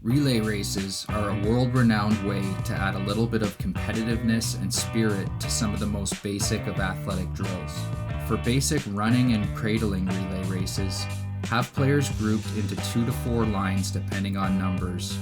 Relay races are a world-renowned way to add a little bit of competitiveness and spirit to some of the most basic of athletic drills. For basic running and cradling relay races, have players grouped into 2 to 4 lines depending on numbers,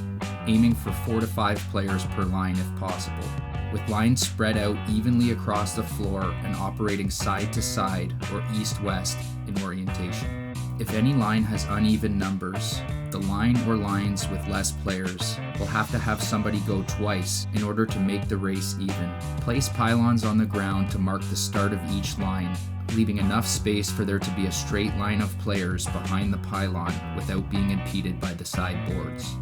aiming for 4 to 5 players per line if possible, with lines spread out evenly across the floor and operating side to side or east-west in orientation. If any line has uneven numbers, the line or lines with less players will have to have somebody go twice in order to make the race even. Place pylons on the ground to mark the start of each line, leaving enough space for there to be a straight line of players behind the pylon without being impeded by the sideboards.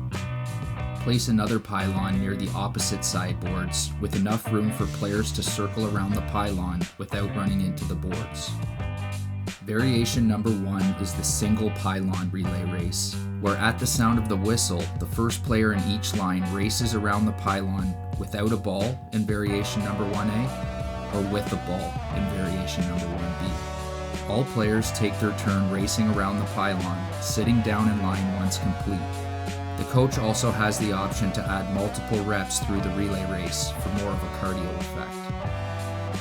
Place another pylon near the opposite sideboards with enough room for players to circle around the pylon without running into the boards. Variation number 1 is the single pylon relay race, where at the sound of the whistle, the first player in each line races around the pylon without a ball in variation number 1A, or with a ball in variation number 1B. All players take their turn racing around the pylon, sitting down in line once complete. The coach also has the option to add multiple reps through the relay race for more of a cardio effect.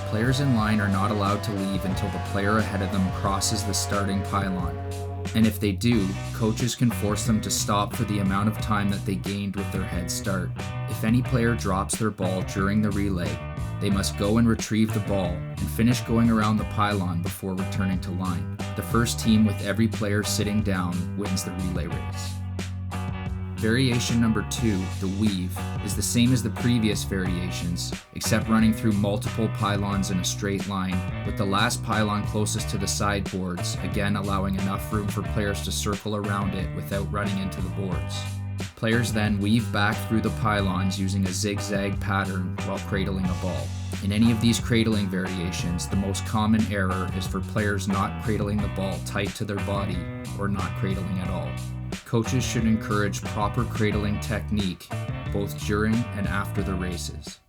Players in line are not allowed to leave until the player ahead of them crosses the starting pylon, and if they do, coaches can force them to stop for the amount of time that they gained with their head start. If any player drops their ball during the relay, they must go and retrieve the ball and finish going around the pylon before returning to line. The first team with every player sitting down wins the relay race. Variation number 2, the weave, is the same as the previous variations, except running through multiple pylons in a straight line, with the last pylon closest to the sideboards, again allowing enough room for players to circle around it without running into the boards. Players then weave back through the pylons using a zigzag pattern while cradling a ball. In any of these cradling variations, the most common error is for players not cradling the ball tight to their body or not cradling at all. Coaches should encourage proper cradling technique both during and after the races.